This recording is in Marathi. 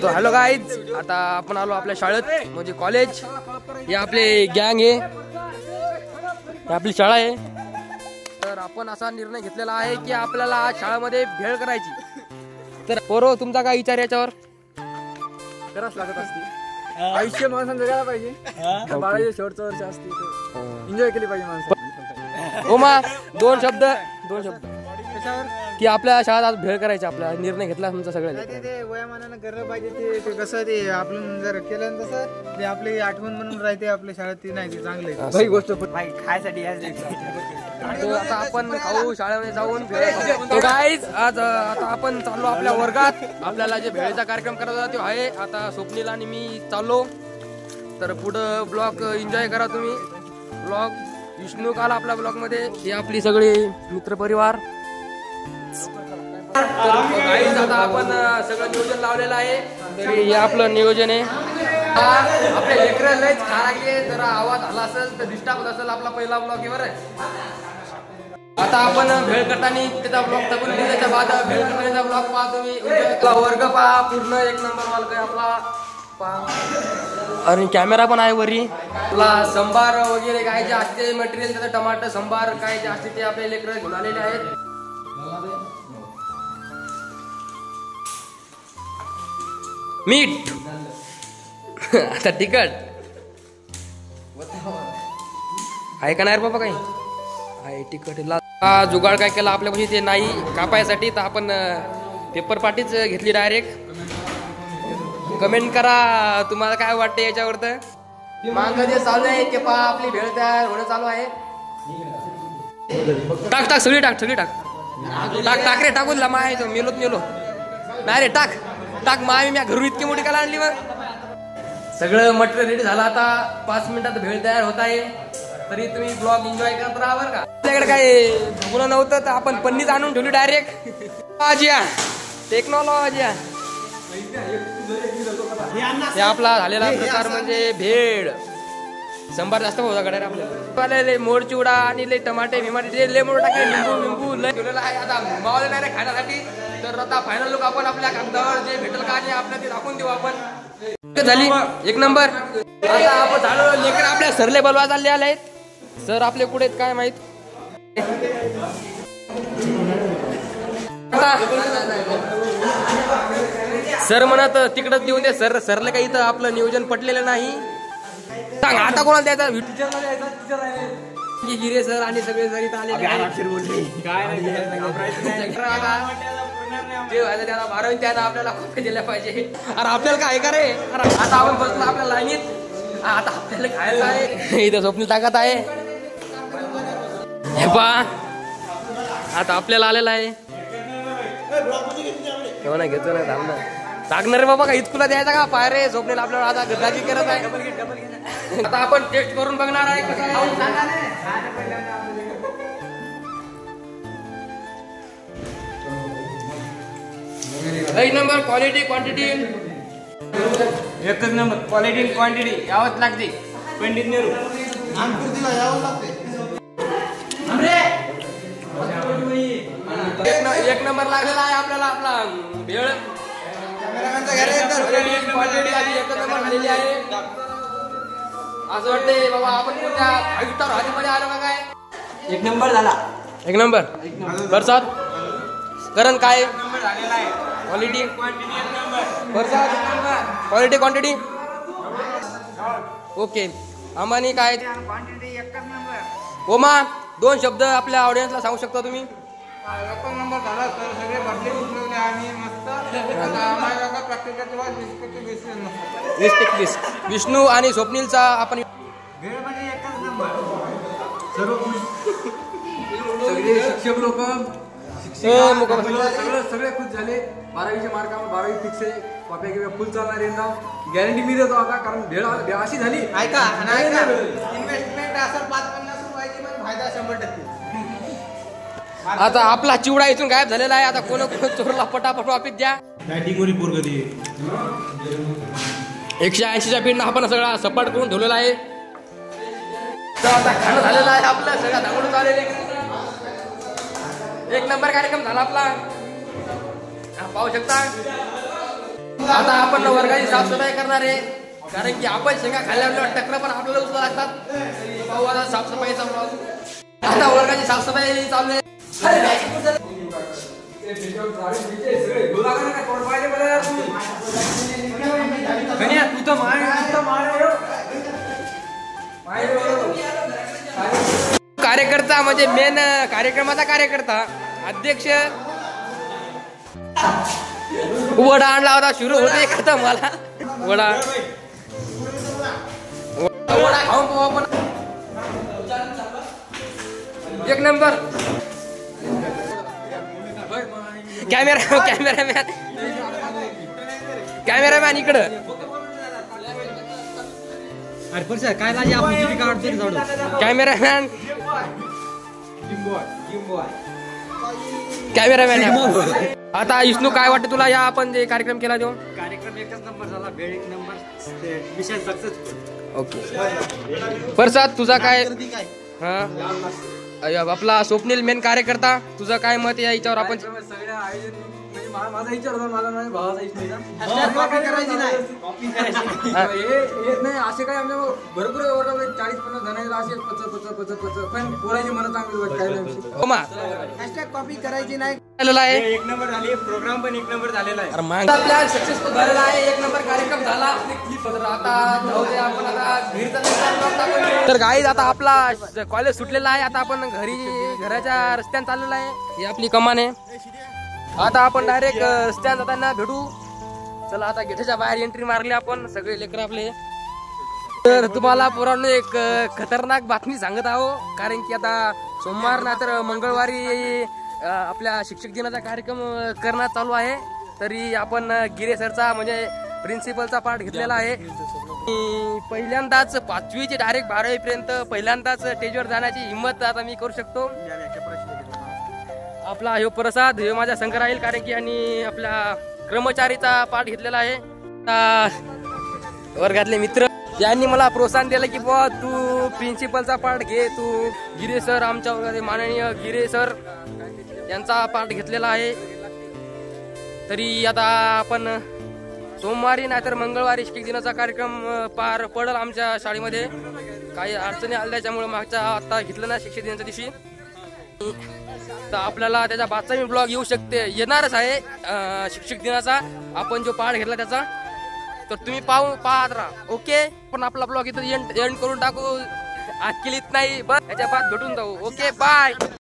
तो हॅलो गाईज, आता आपण आलो आपल्या शाळेत म्हणजे कॉलेज. हे आपले गँग आहे, आपली शाळा आहे. तर आपण असा निर्णय घेतलेला आहे की आपल्याला आज शाळेमध्ये भेळ करायची. तर पोरो तुमचा काय विचार याच्यावर? करावंच लागत असते. आयुष्य माणसानं जगायला पाहिजे. बाळाचे शेवटचं वर्ष असते, एन्जॉय केली पाहिजे माणसाने. ओमा दोन शब्द की आपल्या शाळेत आज भेळ करायची. आपला निर्णय घेतला तुमचा सगळ्यांनी. ते वयामानानं करायला पाहिजे. ते कसं ते आपण जर केलं तसं ते आपली आठवण म्हणून राहते आपल्या शाळेत. ती नाही, ती चांगली काही गोष्ट खायसाठी. आता आपण खाऊ शाळेमध्ये जाऊन भेळ. गाईज आज आता आपण चाललो आपल्या वर्गात. आपल्याला जे भेळीचा कार्यक्रम करायचा तो आहे. आता स्वप्नील आणि मी चाललो. तर पुढं ब्लॉग एन्जॉय करा तुम्ही. ब्लॉग विष्णू काल आपल्या ब्लॉग मध्ये हे आपली सगळे मित्रपरिवार. गाईज आता आपण सगळं नियोजन लावलेलं आहे. तरी हे आपलं नियोजन आहे. आपले लेकरं लयच खा लागले. जरा आवाज आला असेल तर डिस्टर्ब होत असेल. आपला पहिला ब्लॉग आहे बरं. आता आपण भेळ करताना त्याचा ब्लॉग टाकून त्याच्या बाद भेळ करण्याचा ब्लॉग पहा तुम्ही. वर्ग पहा पूर्ण एक नंबर मालक आहे आपला पहा. आणि कॅमेरा पण आहे वरी. आपला संभार वगैरे काय जे असते मटेरियल त्याचं टमाटर संभार काय जे असते ते आपले लेकरं घेऊन आलेले आहेत. मीठ आता तिखट आहे का नाही रे बाबा? काही आहे तिखट. जुगाड काय केला आपल्यापाशी ते नाही कापायसाठी. तर आपण पेपर पाटीच घेतली डायरेक्ट. कमेंट करा तुम्हाला काय वाटतं याच्यावर. तर मांग जे चालू आहे ते पहा. आपली भेळ तयार होणं चालू आहे. टाक टाक सगळी टाक, सगळी टाक. टाक टाक रे, टाकून ला माय मेलोत मेलो नाही रे. टाक टाक माय. मी घरून इतकी मोठी काला आणली. मग सगळं मटेरियल रेडी झालं. आता 5 मिनिटात भेळ तयार होत आहे. तरी तुम्ही ब्लॉग एन्जॉय करत राहा बरं का. आपल्याकडे काय भगुलं नव्हतं तर आपण पन्नीच आणून ठेवली डायरेक्ट. आजिया टेक्नॉलॉजी. हे आपला झालेला प्रकार म्हणजे भेळ. संभार जास्त होता कडे आपल्याला. मोड चिवडा आणि लय टमाटे भिमाटे लय मोड टाकले. लिंबू लिंबू लय ठेवलेला आहे. आता मावले नाही खाण्यासाठी. तर आता फायनल लुक आपण आपल्या कागदावर जे भेटेल का आपल्या ते दाखवून देऊ आपण. झाली एक नंबर. आता आपण झालं लेकर आपल्या सरले बोलवा चालले आले आहेत. सर आपले कुठे काय माहित. सर म्हणत तिकडच देऊन दे. सरले काही इथं आपलं नियोजन पटलेलं नाही. सांग आता कोणाला द्यायचा? गिरे सर आणि सगळे जरी आले त्याला 12 त्याला आपल्याला कॉपी दिल्या पाहिजे. अरे आपल्याला काय का रे. आता आपण बसलो आपल्या लाईनीत. आता आपल्याला खायचं आहे. इथं स्वप्नील टाकत आहे. हे पहा आता आपल्याला आलेला आहे. घेतो नाही घेतो नाही थांब ना. टाकणार रे बाबा का इतकुला द्यायचा का पाय रे. स्वप्नील आपल्याला आता गद्दाजी करत आहे. आता आपण टेस्ट करून बघणार आहे कसं. एक नंबर क्वालिटी क्वांटिटी. एकच नंबर क्वालिटी क्वांटिटी यावंच लागते. पंडित नेहरू यावं लागते. एक नंबर लागलेला आहे आपल्याला आपला भेळ. क्वालिटी आधी एकच नंबर झालेली आहे. असं वाटतंय बाबा आपण कोणत्या 5 स्टार हॉटेलमध्ये आलो का काय. एक नंबर झाला. एक नंबर बरसात करण काय झालेला आहे. क्वालिटी क्वांटिटी बरसात क्वालिटी क्वांटिटी ओके. आम्हानी काय क्वांटिटी एकच नंबर. ओमा 2 शब्द आपल्या ऑडियन्सला सांगू शकता तुम्ही? एकच नंबर झाला. तर सगळे भरले उचलवले आणि मस्त. विष्णू आणि स्वप्नीलचा आपण भेळ म्हणजे एकच नंबर. सगळे शिक्षक लोक सगळे खुश झाले. 12वीचे मार्क 12वी फिक्स आहे. कॉप्या किंवा फुल चालणार यंदा गॅरंटी मी देतो आता. कारण भेळ अशी झाली. ऐका इन्व्हेस्टमेंट असेल 5-50 रुपयाची पण फायदा 100%. आता आपला चिवडा इथून गायब झालेला आहे. आता कोण चोरला पटापट वापस द्या. 180च्या पीठ आपण सगळा सपाट करून ठेवलेला आहे. तर आता खाणं झालेलं आहे आपलं. सगळं धावून आलेले. एक नंबर कार्यक्रम झाला आपला. पाहू शकता. आता आपण वर्गाची साफसफाई करणार आहे, कारण की आपण शेंगा खाल्ल्यावर टक्कर पण आपल्याला उचला लागतात. पाहू आता साफसफाईचा ब्लॉग. आता वर्गाची साफसफाई चालू आहे. कार्यकर्ता म्हणजे मेन कार्यक्रमाचा कार्यकर्ता अध्यक्ष वडा आणला होता, सुरू होते खतम मला वडा वडा खाऊन पाहू आपण. एक नंबर. कॅमेरामॅन इकडं. काय लाजे आपण काढतो कॅमेरामॅन आता विष्णू काय वाटतं तुला या आपण जे कार्यक्रम केला तो? कार्यक्रम एकच नंबर झाला, भेळ एक नंबर, मिशन सक्सेसफुल. ओके. प्रसाद तुझा काय? हा आपला स्वप्नील मेन कार्यकर्ता, तुझं काय मत या याच्यावर? आपण सगळ्या आयोजन माझा विचार होता, माझा माझ्या भावाचा इच्छा नाही असे काय आमच्या भरपूर 40-50 जणांना असे पच पण पोराची मन चांगली काय कॉपी करायची नाही. एक नंबर झाली, प्रोग्राम पण एक नंबर झालेला आहे. आपल्या सक्सेसफुल झालेला आहे, एक नंबर कार्यक्रम झाला. तर गाईज आता आपला कॉलेज सुटलेला आहे, आता आपण घराच्या रस्त्याने चाललेला आहे. ही आपली कमान आहे. आता आपण डायरेक्ट रस्त्याने जाताना भेटू. चला आता गेटच्या बाहेर एंट्री मारली आपण सगळे लेकर आपले. तर तुम्हाला पोरांनो एक खतरनाक बातमी सांगत आहो, कारण की आता सोमवार ना तर मंगळवारी आपल्या शिक्षक दिनाचा कार्यक्रम करण्यात चालू आहे. तरी आपण गिरे सरचा म्हणजे प्रिन्सिपलचा पार्ट घेतलेला आहे. पहिल्यांदाच 5वी ते डायरेक्ट 12वी पर्यंत पहिल्यांदाच स्टेजवर जाण्याची हिंमत आता मी करू शकतो. आपला ह्यो प्रसाद ह्यो माझ्या संघ राहील, कारण की यांनी आपल्या कर्मचारीचा पाठ घेतलेला आहे. वर्गातले मित्र यांनी मला प्रोत्साहन दिलं की बुवा तू प्रिन्सिपलचा पाठ घे, तू गिरे सर आमच्या वर्गात माननीय गिरे सर यांचा पाठ घेतलेला आहे. तरी आता आपण सोमवारी नाहीतर मंगळवारी शिक्षक दिनाचा कार्यक्रम पार पडेल आमच्या शाळेमध्ये. काही अडचणी आल्या त्याच्यामुळे मागच्या आता घेतलं ना शिक्षक दिनाच्या दिवशी, तर आपल्याला त्याचा बातमी ब्लॉग येणारच आहे शिक्षक दिनाचा. आपण जो पाठ घेतला त्याचा, तर तुम्ही पाहत राहा. ओके. पण आपला ब्लॉग इथं एंड करून टाकू. आज केलीत नाही बस, त्याच्या बाद भेटून जाऊ. Okay bye.